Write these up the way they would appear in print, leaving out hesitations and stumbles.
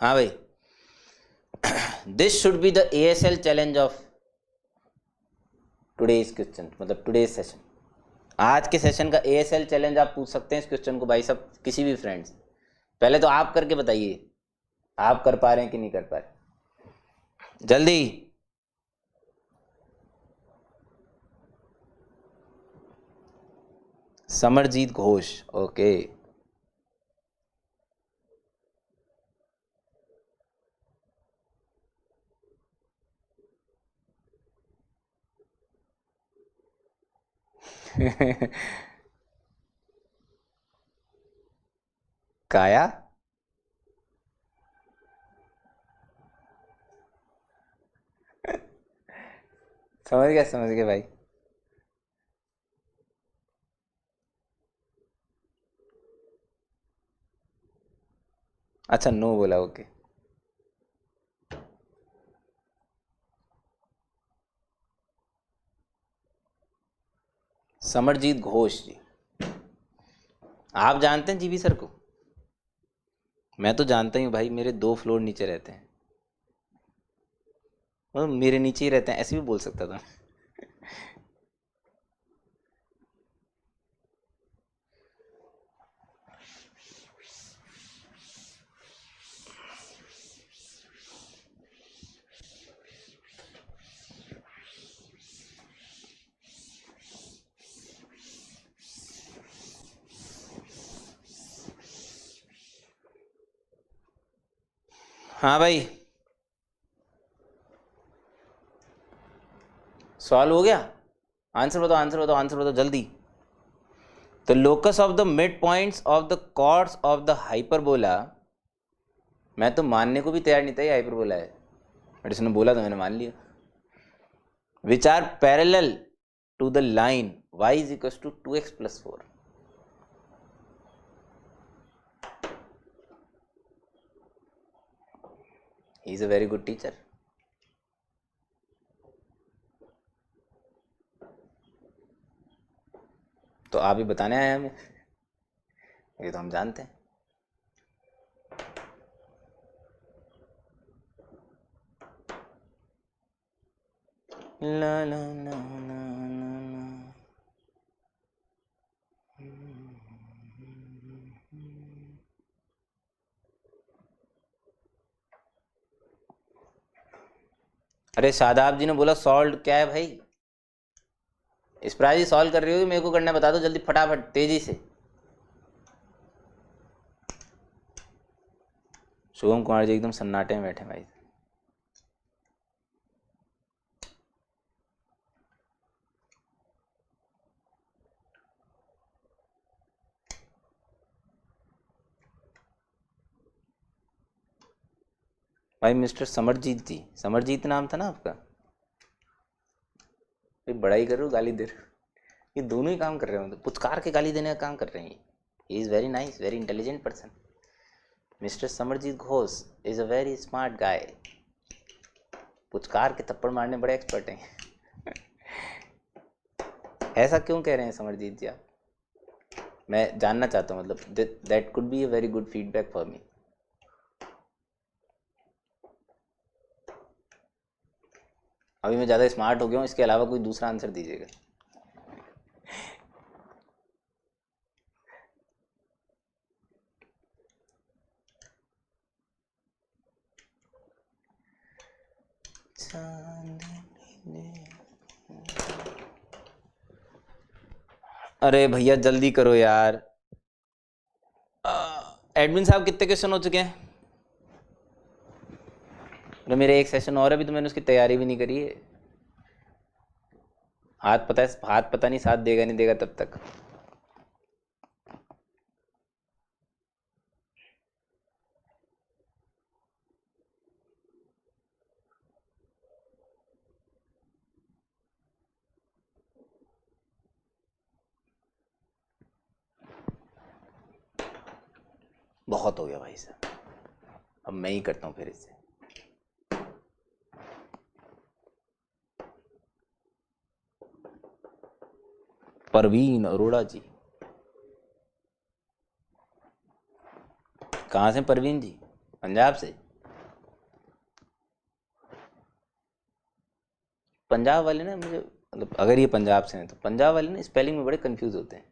हाँ भाई, this should be the ASL challenge of today's question, मतलब टुडेज सेशन। आज के सेशन का ASL चैलेंज आप पूछ सकते हैं इस क्वेश्चन को भाई साहब, किसी भी फ्रेंड से। पहले तो आप करके बताइए आप कर पा रहे हैं कि नहीं कर पा रहे, जल्दी। समरजीत घोष, ओके। काया, समझ गया भाई। अच्छा नो बोला, ओके। समरजीत घोष जी, आप जानते हैं जीवी सर को? मैं तो जानता ही हूँ भाई, मेरे 2 फ्लोर नीचे रहते हैं, और मेरे नीचे ही रहते हैं, ऐसे भी बोल सकता था। हाँ भाई, सॉल्व हो गया? आंसर बताओ, आंसर बताओ, आंसर बताओ जल्दी। The locus of the mid points of the chords of the hyperbola, मैं तो मानने को भी तैयार नहीं था ये हाइपरबोला है, बट इसने बोला तो मैंने मान लिया। Which are parallel to the line y is equal to 2x + 4। He is a very good teacher. तो आप ही बताने आए हमें, ये तो हम जानते हैं। ला ला ला ला ला। अरे शादाब जी ने बोला सॉल्व क्या है भाई? इस प्राइज सॉल्व कर रही हो, मेरे को करना बता दो जल्दी, फटाफट तेजी से। शुभम कुमार जी एकदम सन्नाटे में बैठे भाई। भाई मिस्टर समरजीत जी, समरजीत नाम था ना आपका? भाई बड़ा ही कर रहे हो, गाली दे रहे हो, ये दोनों ही काम कर रहे हो, मतलब पुचकार के गाली देने का काम कर रहे हैं। He is very nice, very intelligent person. Mister Samarjit Ghosh is a very smart guy. पुचकार के थप्पड़ मारने बड़े एक्सपर्ट हैं। ऐसा क्यों कह रहे हैं समरजीत जी आप? मैं जानना चाहता हूँ, मतलब that could be a very good feedback for me. अभी मैं ज़्यादा स्मार्ट हो गया हूँ, इसके अलावा कोई दूसरा आंसर दीजिएगा। अरे भैया जल्दी करो यार। एडमिन साहब कितने क्वेश्चन हो चुके हैं? तो मेरे एक सेशन और है, अभी तो मैंने उसकी तैयारी भी नहीं करी है। हाथ पता नहीं साथ देगा नहीं देगा तब तक। बहुत हो गया भाई साहब, अब मैं ही करता हूँ फिर इससे। परवीन अरोड़ा जी, कहाँ से परवीन जी? पंजाब से? पंजाब वाले ना मुझे, मतलब अगर ये पंजाब से हैं तो पंजाब वाले ना स्पेलिंग में बड़े कंफ्यूज होते हैं।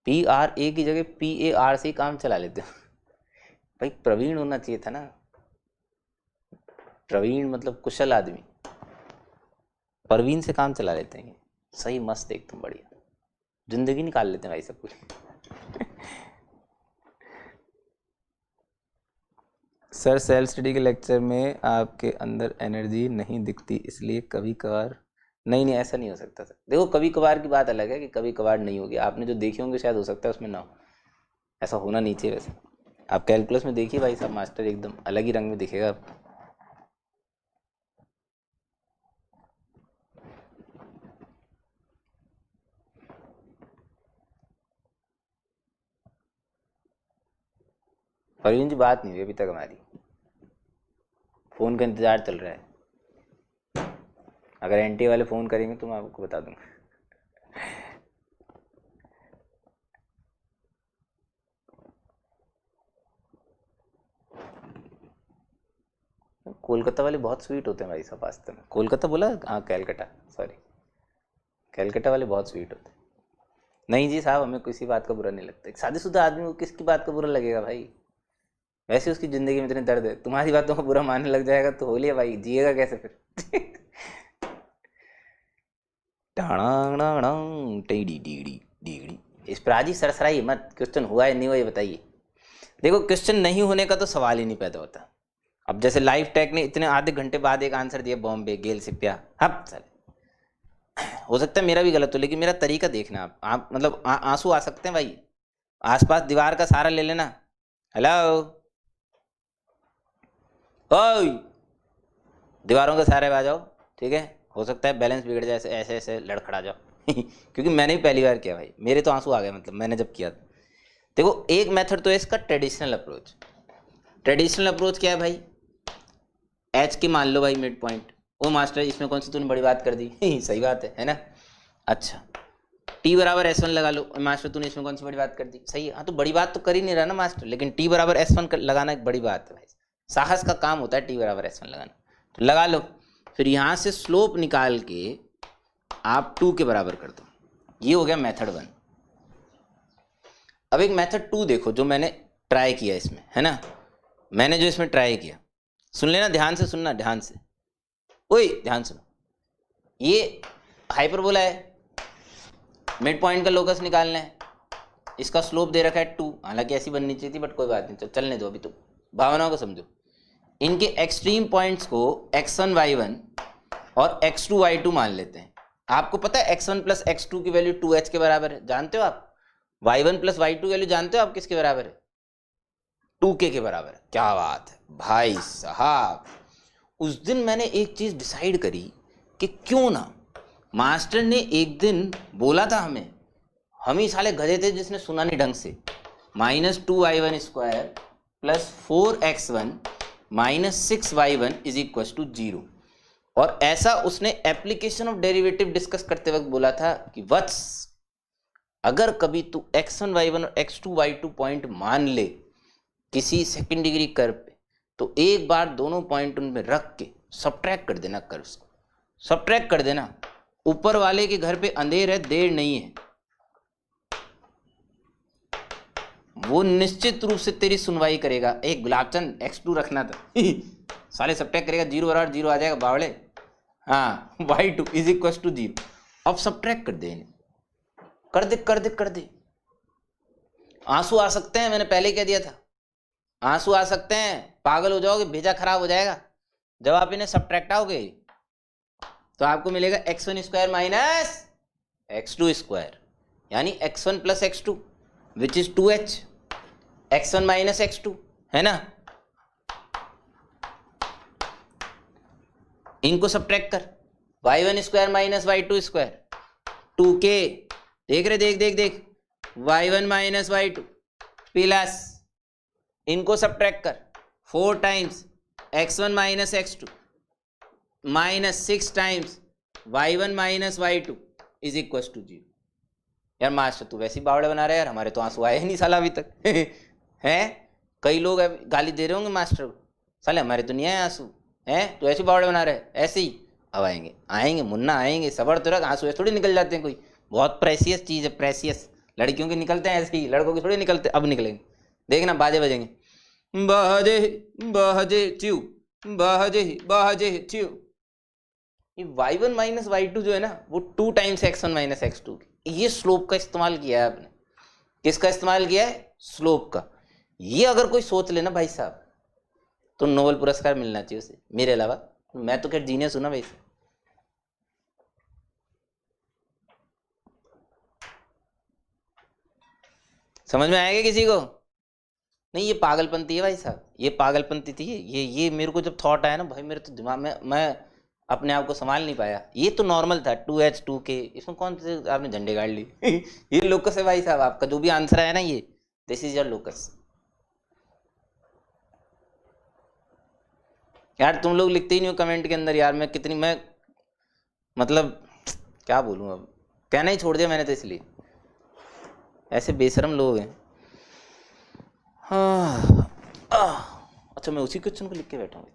PRA की जगह PAR से ही काम चला लेते हैं। भाई प्रवीण होना चाहिए था ना, प्रवीण मतलब कुशल आदमी, परवीन से काम चला लेते हैं। सही, मस्त, एकदम बढ़िया, जिंदगी निकाल लेते हैं भाई सब कुछ। सर सेल्फ स्टडी के लेक्चर में आपके अंदर एनर्जी नहीं दिखती, इसलिए कभी कभार। नहीं नहीं, ऐसा नहीं हो सकता सर। देखो कभी कभार की बात अलग है कि कभी कभार नहीं होगी। आपने जो देखे होंगे शायद हो सकता है उसमें ना हो, ऐसा होना नहीं चाहिए। वैसे आप कैलकुलस में देखिए भाई साहब, मास्टर एकदम अलग ही रंग में दिखेगा आपको। परवीन जी बात नहीं हुई अभी तक हमारी, फ़ोन का इंतज़ार चल रहा है। अगर एनटी वाले फ़ोन करेंगे तो मैं आपको बता दूंगा। कोलकाता वाले बहुत स्वीट होते हैं भाई साहब वास्तव में। कोलकाता बोला, हाँ कैलकाटा, सॉरी, कैलकाटा वाले बहुत स्वीट होते हैं। नहीं जी साहब, हमें किसी बात का बुरा नहीं लगता। एक शादीशुदा आदमी को किसकी बात का बुरा लगेगा भाई? वैसे उसकी ज़िंदगी में इतने दर्द है, तुम्हारी बातों को बुरा मानने लग जाएगा तो हो लिया भाई, जिएगा कैसे फिर? इस पर आज ही सरसराइए मत, क्वेश्चन हुआ है नहीं हुआ ये बताइए। देखो क्वेश्चन नहीं होने का तो सवाल ही नहीं पैदा होता। अब जैसे लाइफ टेक ने इतने आधे घंटे बाद एक आंसर दिया, बॉम्बे गेल सिपिया, हप साले। हो सकता है मेरा भी गलत हो, लेकिन मेरा तरीका देखना आप मतलब आंसू आ सकते हैं भाई। आसपास दीवार का सहारा ले लेना। हेलो ओए, दीवारों के सहारे आ जाओ, ठीक है। हो सकता है बैलेंस बिगड़ जाए, ऐसे ऐसे लड़खड़ा जाओ। क्योंकि मैंने भी पहली बार किया भाई, मेरे तो आंसू आ गए, मतलब मैंने जब किया था। देखो एक मेथड तो है इसका ट्रेडिशनल अप्रोच। ट्रेडिशनल अप्रोच क्या है भाई? एच के मान लो भाई मिड पॉइंट। ओ मास्टर इसमें कौन सी तूने बड़ी बात कर दी? सही बात है ना? अच्छा, टी बराबर S1 लगा लो। मास्टर तूने इसमें कौन सी बड़ी बात कर दी? सही है, हाँ तो बड़ी बात तो कर ही नहीं रहा ना मास्टर, लेकिन टी बराबर S1 लगाना एक बड़ी बात है भाई। साहस का काम होता है टी बराबर S1 लगाना। तो लगा लो, फिर यहाँ से स्लोप निकाल के आप 2 के बराबर कर दो। ये हो गया मेथड 1। अब एक मेथड 2 देखो जो मैंने ट्राई किया इसमें, है ना। मैंने जो इसमें ट्राई किया, सुन लेना, ध्यान से सुनना, ध्यान से, ओए ध्यान सुनो। ये हाइपरबोला है, मिड पॉइंट का लोकस निकालना है, इसका स्लोप दे रखा है 2। हालांकि ऐसी बननी चाहिए थी बट कोई बात नहीं, तो चलने दो, अभी तो भावनाओं को समझो। इनके एक्सट्रीम पॉइंट्स को x1 y1 और x2 y2 मान लेते हैं। आपको पता है x1 प्लस x2 की वैल्यू 2h के बराबर है, जानते हो आप? y1 प्लस y2 वैल्यू जानते हो आप किसके बराबर है? 2k के बराबर है। क्या बात है भाई साहब। उस दिन मैंने एक चीज डिसाइड करी कि क्यों ना, मास्टर ने एक दिन बोला था हमें, हम ही साले गधे थे जिसने सुना नहीं ढंग से, -2y1 square plus 4x1 minus 6y1 is equal to 0। और ऐसा उसने एप्लीकेशन ऑफ डेरिवेटिव डिस्कस करते वक्त बोला था कि वत्स, अगर कभी तू x1 y1 और x2 y2 पॉइंट मान ले किसी सेकंड डिग्री कर्व पे, तो एक बार दोनों पॉइंट उनमें रख के सब्ट्रैक्ट कर देना, कर्व्स को सब्ट्रैक्ट कर देना। ऊपर वाले के घर पे अंधेर है, देर नहीं है, वो निश्चित रूप से तेरी सुनवाई करेगा। एक गुलाबचंद x2 रखना था, साले सब्ट्रैक्ट करेगा, 0 बराबर 0 आ जाएगा बावड़े। हाँ, y2 इज इक्वल टू 0। अब सब्ट्रैक्ट कर दे इन्हें, कर दे कर दे कर दे। आंसू आ सकते हैं, मैंने पहले कह दिया था, आंसू आ सकते हैं, पागल हो जाओगे, भेजा खराब हो जाएगा। जब आप इन्हें सब्ट्रैक्ट आओगे तो आपको मिलेगा x1 square minus x2 square, यानी x1 plus x2 which is 2h, x1 minus x2, है ना। इनको सब्ट्रैक्ट कर, y1 square minus y2 square 2k, देख रहे, देख देख देख, y1 माइनस y2 प्लस, इनको सब्ट्रैक्ट कर, 4 times x1 minus x2 minus 6 times y1 minus y2 is equal to 0। यार मास्टर तू वैसे ही बावड़े बना रहा है यार, हमारे तो आंसू आए ही नहीं साला अभी तक। हैं, कई लोग गाली दे रहे होंगे मास्टर को, साले हमारे तो नहीं आए आंसू, हैं तो ऐसे बावड़े बना रहे, ऐसे ही अब आएंगे आएंगे मुन्ना आएंगे, सबर तो रख, आंसू ऐसे थोड़ी निकल जाते हैं, कोई बहुत प्रेसियस चीज़ है, प्रेसियस। लड़कियों के निकलते हैं ऐसे ही, लड़कों के थोड़ी निकलते, अब निकलेंगे, देखना बाजे बजेंगे, बहजे बहजे च्यू, बहजे बहजे च्यू। ये y1 माइनस y2 जो है ना, वो 2 टाइम्स x1 माइनस x2, ये स्लोप का इस्तेमाल किया है आपने। किसका इस्तेमाल किया है? स्लोप का। ये अगर कोई सोच लेना भाई साहब, तो नोबेल पुरस्कार मिलना चाहिए उसे, मेरे अलावा। मैं तो खैर जीनियस हूं ना भाई साहब। समझ में आएगा किसी को? नहीं, ये पागलपंती है भाई साहब, ये पागलपंती थी। ये मेरे को जब थॉट आया ना भाई, मेरे तो दिमाग में, मैं अपने आप को संभाल नहीं पाया। ये तो नॉर्मल था 2h2k, इसमें कौन से आपने झंडे गाड़ ली ये लोकस है भाई साहब, आपका जो भी आंसर है ना, ये दिस इज योर लोकस। यार तुम लोग लिखते ही नहीं हो कमेंट के अंदर यार, मैं कितनी, मैं मतलब क्या बोलूं, अब कहना ही छोड़ दिया मैंने तो, इसलिए ऐसे बेशरम लोग हैं। हाँ अच्छा, मैं उसी क्वेश्चन को लिख के बैठा हूँ।